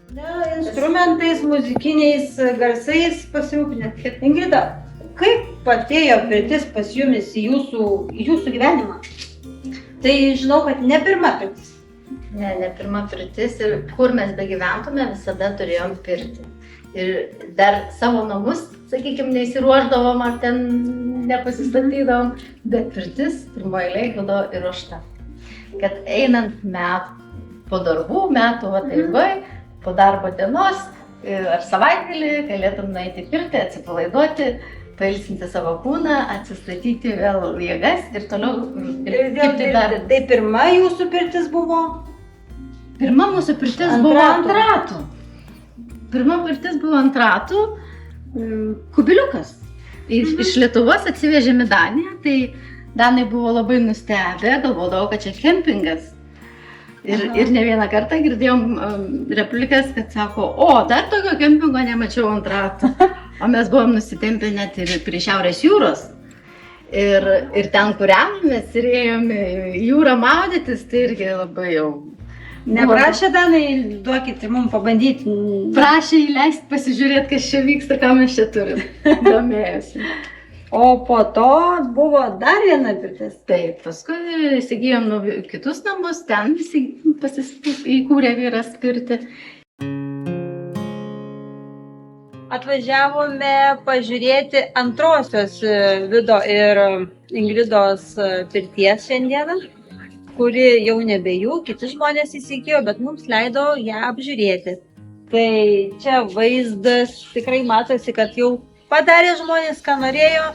Ne, instrumentais, muzikiniais garsais pasirūpinę. Ingrida, kaip atėjo pirtis pas jumis į jūsų gyvenimą? Tai žinau, kad ne pirma pirtis. Ne pirma pirtis ir kur mes begyventume, visada turėjom pirtį. Ir dar savo namus, sakykime, neįsiruošdavom ar ten nepasistatydavom, bet pirtis pirmoje eilėje būdavo įruošta. Kad einant po darbų metų eigai, po darbo dienos ar savaitgalį galėtum nueiti į pirtį, atsipalaiduoti, pailsinti savo kūną, atsistatyti vėl jėgas ir toliau dirbti dar. Tai pirma jūsų pirtis buvo? Pirma mūsų pirtis buvo ant ratų. Pirma pirtis buvo ant ratų, kubiliukas. Iš Lietuvos atsivežėme Daniją, tai danai buvo labai nustebę, galvodavo, kad čia kempingas. Ir ne vieną kartą girdėjom replikas, kad sako, o, dar tokio kempingo nemačiau ant ratų. O mes buvom nusitempę net ir prie Šiaurės jūros. Ir ten kūrenomės ir ėjome į jūrą maudytis, tai irgi labai jau... Neprašė danai, duokit mums pabandyti. Prašė įleisti, pasižiūrėti, kas čia vyksta, ką mes čia turim. Domėjosi. O po to buvo dar viena pirtis. Taip, paskui įsigijom kitus namus, ten visi įkūrė vyras pirtį. Atvažiavome pažiūrėti antrosios Vido ir Ingridos pirties šiandieną, kuri jau nebe jų, kiti žmonės įsigijo, bet mums leido ją apžiūrėti. Tai čia vaizdas tikrai matosi, kad jau padarė žmonės, ką norėjo,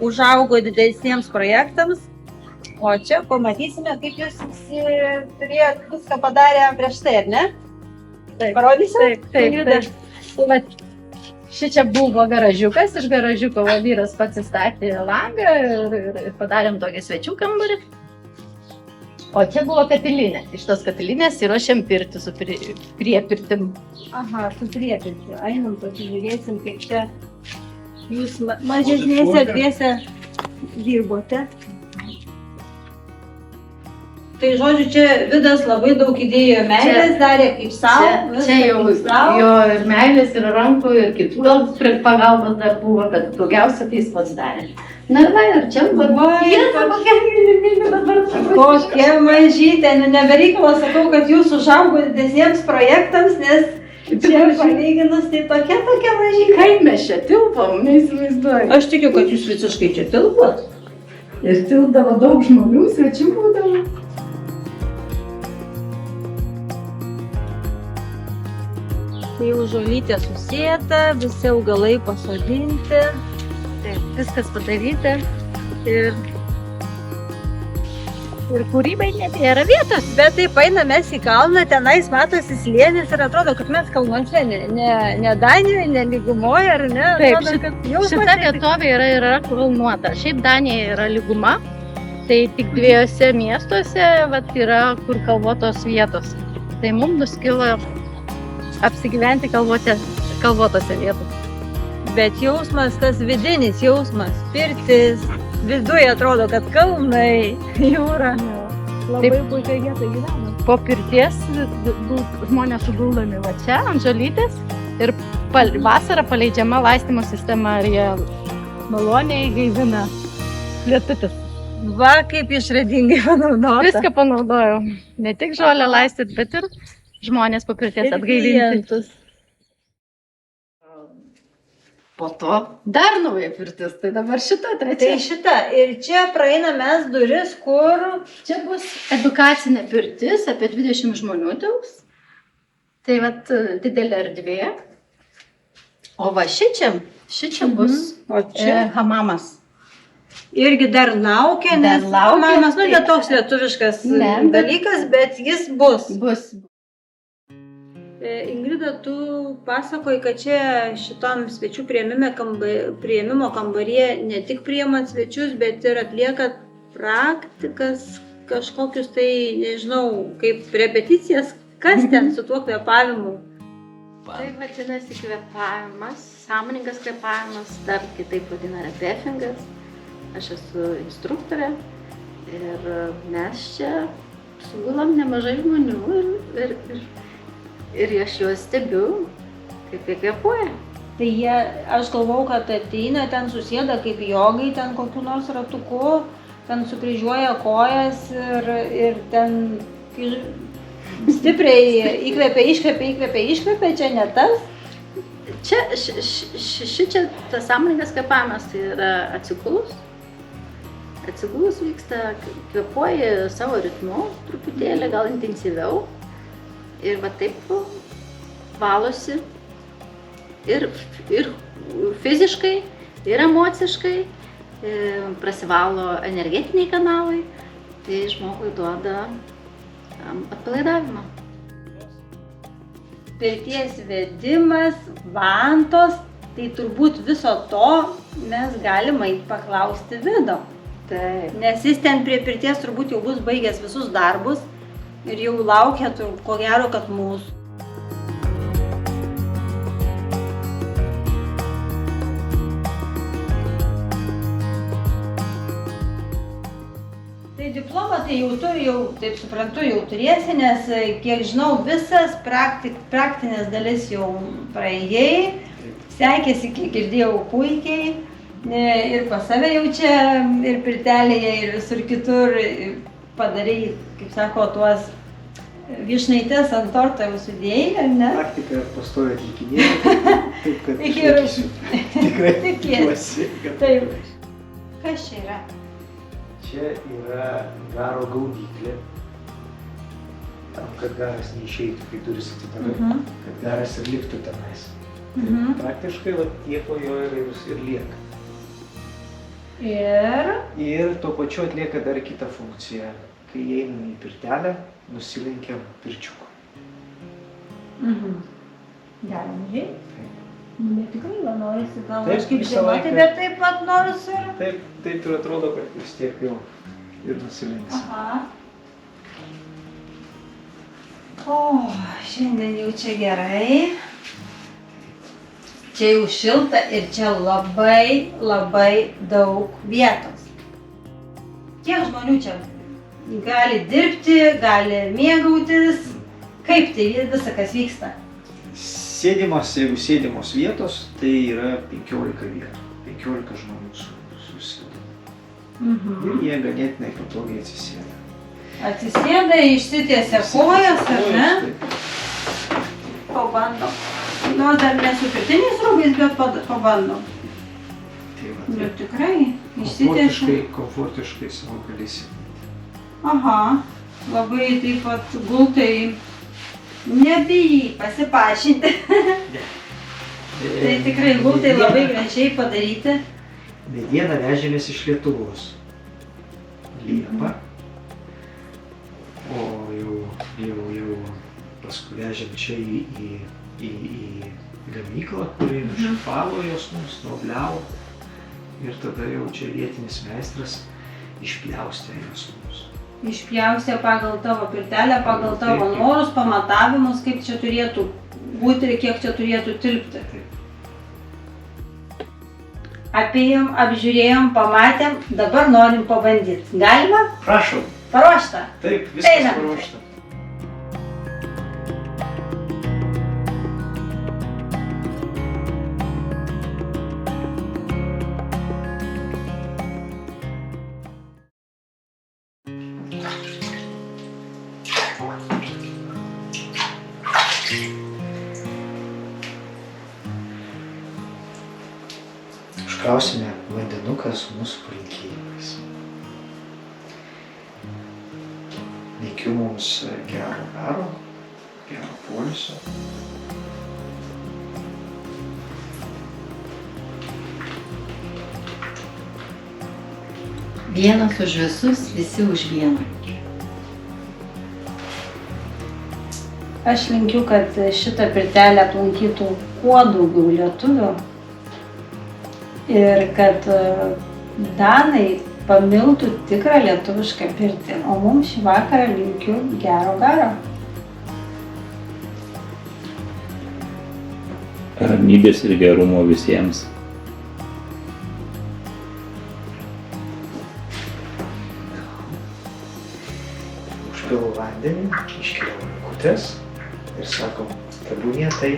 užaugo didesniems projektams. O čia pamatysime, kaip jūs visi turėjot viską padarę prieš tai, ar ne? Taip. Parodysi? Taip. Šičia buvo garažiukas, iš garažiuko vyras pats įstatė langą ir padarėm tokį svečių kambarį. O čia buvo katilinė. Iš tos katilinės įruošėm pirtį su priepirtim. Aha, su priepirtim. Einam, pasižiūrėsim, kaip čia jūs mažesnėse dviese dirbote. Tai žodžiu, čia Vidas labai daug įdėjo meilės, darė kaip savo. Čia jau jo ir meilės, ir rankų, ir kitų gal pagalbos dar buvo, bet daugiausia tai jis pats darė. Na ir va, ir čia buvo. Kokia myli dabar. Kokia mažytė, nebereikalo sakau, kad jūs užaugo didesniems projektams, nes čia palyginus tai tokia mažytė. Kaip mes čia tilpom, neįsivaizduoju. Aš tikiu, kad jūs visiškai čia tilpot. Ir tilpdavo daug žmonių, svečių būdavo. Tai jau žolytė susėta, visi augalai pasodinti. Taip, viskas padaryta ir kūrybai nebėra vietos. Bet taip einam mes į kalną, tenais matosi slėnis ir atrodo, kad mes kalnuose, ne Danijoje, ne lygumoje, ar ne? Taip, atrodo, šita vietovė yra kalnuota. Šiaip Danija yra lyguma, tai tik dviejose miestuose yra kur kalvotos vietos. Tai mums nuskilo apsigyventi kalvotose vietose. Bet jausmas, tas vidinis jausmas, pirtis, viduje atrodo, kad kalnai, jūra. Labai puikiai vietoje gyvena. Po pirties žmonės suguldami va čia ant žolytės ir vasarą paleidžiama laistymo sistema ir jie maloniai gaivina lietutis. Va, kaip išradingai panaudota. Viską panaudojau. Ne tik žolę laistyti, bet ir žmonės po pirties atgaivinti. Po to dar nauja pirtis, tai dabar šita trečia. Tai šita. Ir čia praeinam mes duris, kur... Čia bus edukacinė pirtis, apie 20 žmonių tilps. Tai vat didelė erdvė. O va šičia bus hamamas. Irgi dar laukia, nes hamamas, ne toks lietuviškas dalykas, bet jis bus. Ingrida, tu pasakoji, kad čia šitam svečių priėmimo kambaryje ne tik priimat svečius, bet ir atliekat praktikas kažkokius tai, nežinau, kaip repeticijas. Kas ten su tuo kvėpavimu? Tai vadinasi kvėpavimas, sąmoningas kvėpavimas, dar kitaip vadina repefingas. Aš esu instruktorė ir mes čia sugulam nemažai žmonių ir aš juos stebiu, kaip jie kvėpuoja. Tai jie, aš galvau, kad ateina, ten susėda kaip jogai, ten kokiu nors ratuku, ten sukryžiuoja kojas ir ten stipriai įkvepia, čia ne tas. Čia, šičia tas sąmoningas kvėpavimas, tai yra atsigulus. Atsigulus vyksta, kvėpuoji savo ritmu, truputėlį, gal intensyviau. Ir va taip valosi ir fiziškai, ir emociškai, prasivalo energetiniai kanalai, tai žmogui duoda atpalaidavimą. Pirties vedimas, vantos, tai turbūt viso to mes galime paklausti Vido. Taip. Nes jis ten prie pirties turbūt jau bus baigęs visus darbus ir jau laukia, ko gero, kad mūsų. Tai diplomą tai jau turi, taip suprantu, jau turėsi, nes kiek žinau, visas praktinės dalis jau praėjai, sekėsi, kiek girdėjau, puikiai. Ir pas save jau čia, ir pirtelėje, ir visur kitur padarai, kaip sako, tuos vyšnaitės ant torto jau sudėjai, ar ne? Praktika pastovi atlikinėti, taip kad tikrai tikiuosi. Taip. Kas čia yra? Čia yra garo gaudyklė, tam, kad garas neišeitų, kai duris atidarai, kad garas ir liktų tenais. Praktiškai tiek po jo ir lieka. Ir tuo pačiu atlieka dar kitą funkciją. Kai įeinam į pirtelę, nusilenkiam pirčiuku. Galim žiūrėti? Bet tikrai va norisi gal Taip, kažkaip visą žinoti, laiką. bet taip pat norisi ir... Taip ir atrodo, kad vis tiek jau ir nusilenksim. Aha. O, šiandien jau čia gerai. Čia jau šilta ir čia labai, labai daug vietos. Kiek žmonių čia gali dirbti, gali mėgautis? Kaip tai visa kas vyksta? Jeigu sėdimos vietos, tai yra 15 vietų. 15 žmonių susideda. Ir jie ganėtinai patogiai atsisėda. Atsisėda, išsitiesia kojas, ar ne? Pabandom. Nors dar ne su pirtiniais rūbais, bet pabandom. Tai va, Bet tikrai, išsitiesia. komfortiškai savo galėsi. Aha, labai taip pat gultai nebijai pasipašinti. Tai tikrai gultai labai gražiai padaryti. Medieną vežėmės iš Lietuvos. Liepą. O jau paskui vežėm čia į gamyklą, kuri nušifavo jos mums, nuobliavo. Ir tada jau čia vietinis meistras išpjaustė jos mums. Išpjaustė pagal tavo pirtelę, pagal tavo norus, pamatavimus, kaip čia turėtų būti ir kiek čia turėtų tilpti. Apėjom, apžiūrėjom, pamatėm, dabar norim pabandyti. Galima? Prašom. Paruošta? Taip, viskas Einam. paruošta. Užkrausime vandenuką su mūsų palinkėjimais. Linkiu mums gero garo, gero poilsio. Vienas už visus, visi už vieną. Aš linkiu, kad šitą pirtelę aplankytų kuo daugiau lietuvių ir kad danai pamiltų tikrą lietuvišką pirtį. O mums šį vakarą linkiu gero garo. Ramybės ir gerumo visiems. Užpilau vandenį, iškeliau rakutes ir sakom tebūnie tai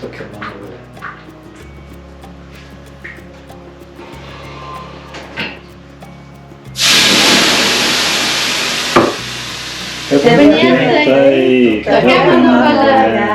tokia mano valia. Tebūnie tai. Tokia mano valia.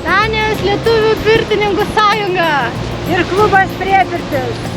Danijos lietuvių pirtininkų sąjunga. Ir klubas Priepirtis.